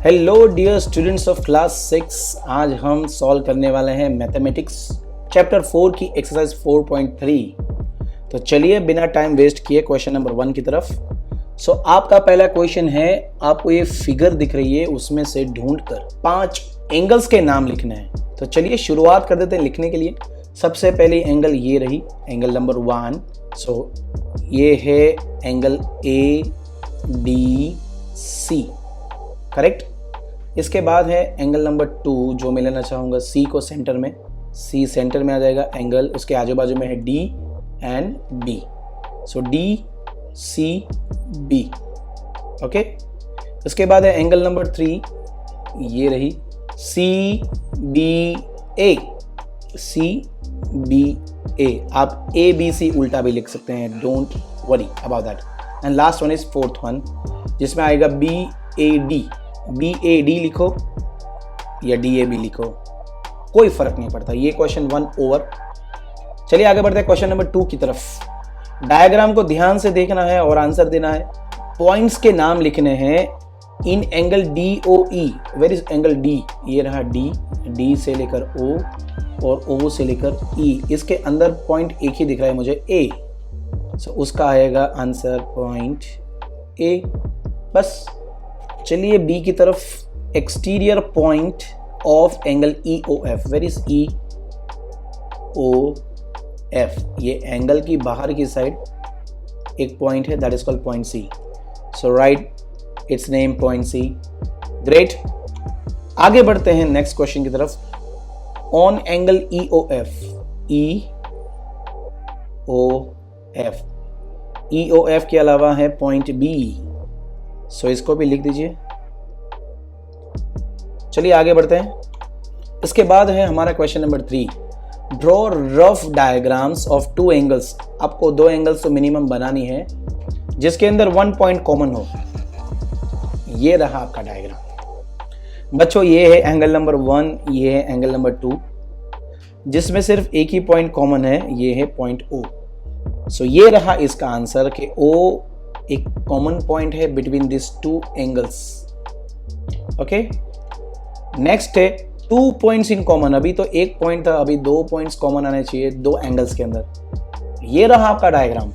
Hello dear students of class 6। आज हम solve करने वाले हैं मैथमेटिक्स चैप्टर 4 की एक्सरसाइज 4.3। तो चलिए बिना टाइम वेस्ट किए क्वेश्चन नंबर 1 की तरफ। आपका पहला क्वेश्चन है, आपको ये फिगर दिख रही है, उसमें से ढूंढकर 5 एंगल्स के नाम लिखने हैं। तो चलिए शुरुआत कर देते हैं लिखने के लिए। सबसे पहली एंगल ये रही, एंगल नंबर 1। ये है एंगल ADC, करेक्ट। इसके बाद है एंगल नंबर 2, जो मैं लेना चाहूँगा C को सेंटर में, C सेंटर में आ जाएगा एंगल। उसके आजू बाजू में है D and B, so DCB, okay. इसके बाद है एंगल नंबर 3, ये रही CBA। आप ABC उल्टा भी लिख सकते हैं, don't worry about that. And last one is 4th one, जिसमें आएगा BAD लिखो या DAB लिखो, कोई फर्क नहीं पड़ता। ये क्वेश्चन 1 ओवर। चलिए आगे बढ़ते हैं क्वेश्चन नंबर 2 की तरफ। डायग्राम को ध्यान से देखना है और आंसर देना है। पॉइंट्स के नाम लिखने हैं in angle DOE। Where is angle D? ये रहा D से लेकर O और O से लेकर E। इसके अंदर पॉइंट एक ही दिख रहा है मुझे, A। उसका आएगा आंसर पॉइंट A। बस चलिए B की तरफ, exterior point of angle EOF। Where is EOF? ये एंगल की बाहर की साइड एक पॉइंट है, that is called point C। So right its name point C। Great. आगे बढ़ते हैं नेक्स्ट क्वेश्चन की तरफ। ऑन एंगल EOF के अलावा है पॉइंट B, सो इसको भी लिख दीजिए। चलिए आगे बढ़ते हैं। इसके बाद है हमारा question number 3। Draw rough diagrams of 2 angles. आपको 2 एंगल्स तो मिनिमम बनानी है जिसके अंदर 1 पॉइंट कॉमन हो। ये रहा आपका डायग्राम बच्चों। ये है एंगल नंबर 1, ये है एंगल नंबर 2, जिसमें सिर्फ एक ही पॉइंट कॉमन है, ये है पॉइंट O। सो ये रहा इसका आंसर कि O एक कॉमन पॉइंट है between this 2 angles, okay. Next है 2 पॉइंट्स इन कॉमन। अभी तो एक पॉइंट था, अभी 2 पॉइंट्स कॉमन आने चाहिए 2 एंगल्स के अंदर। ये रहा आपका डायग्राम।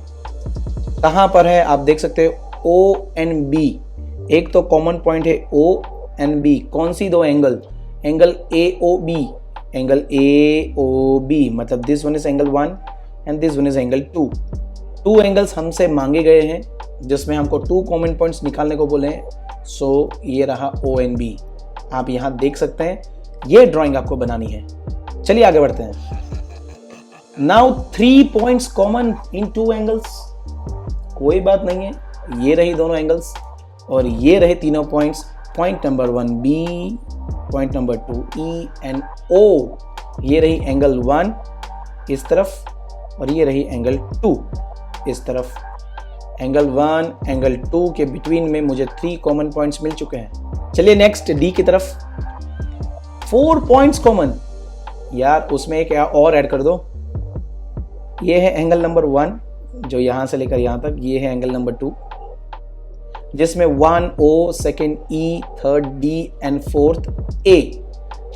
कहां पर है आप देख सकते हो, O एंड B। एक तो कॉमन पॉइंट है O एंड B। कौन सी 2 angle? Angle AOB। Angle AOB मतलब this one is angle 1 and this one is angle 2। 2 angles हमसे मांगे गए हैं जिसमें हमको 2 कॉमन पॉइंट्स निकालने को बोले हैं। सो ये रहा O एंड B। आप यहां देख सकते हैं, ये ड्राइंग आपको बनानी है। चलिए आगे बढ़ते हैं। Now 3 points common in 2 angles. कोई बात नहीं है, ये रही दोनों एंगल्स और ये रहे तीनों points. Point number 1 B, point number 2 E and O। ये रही एंगल 1 इस तरफ और ये रही एंगल 2 इस तरफ। एंगल 1 एंगल 2 के बिटवीन में मुझे 3 कॉमन पॉइंट्स मिल चुके हैं। चलिए नेक्स्ट D की तरफ। 4 पॉइंट्स कॉमन। यार उसमें एक और ऐड कर दो। ये है एंगल नंबर 1 जो यहां से लेकर यहां तक, ये है एंगल नंबर 2 जिसमें 1 O, second E, third D and 4th A।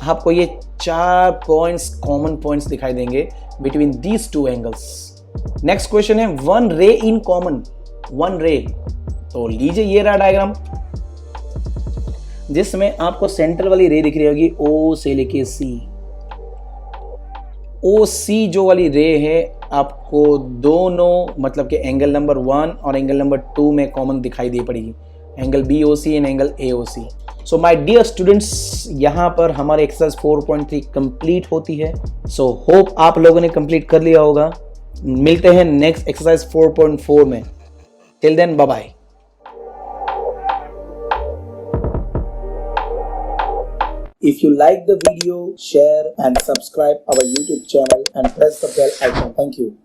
आपको ये 4 पॉइंट्स कॉमन पॉइंट्स दिखाई देंगे between these 2 angles. Next question है 1 रे इन कॉमन। 1 रे, तो लीजिए ये रहा डायग्राम जिसमें आपको सेंटर वाली रे दिख रही होगी O से लेके C। OC जो वाली रे है आपको दोनों मतलब कि एंगल नंबर 1 और एंगल नंबर 2 में कॉमन दिखाई दे पड़ेगी, angle BOC and angle AOC। So my dear students, यहाँ पर हमारे एक्सरसाइज 4.3 कंप्लीट होती है। सो होप आप लोगों ने कंप्लीट कर लिया होगा। मिलते हैं नेक्स्ट एक्सरसाइज 4.4 में। Till then bye bye. If you like the video, share and subscribe our YouTube channel and press the bell icon. Thank you.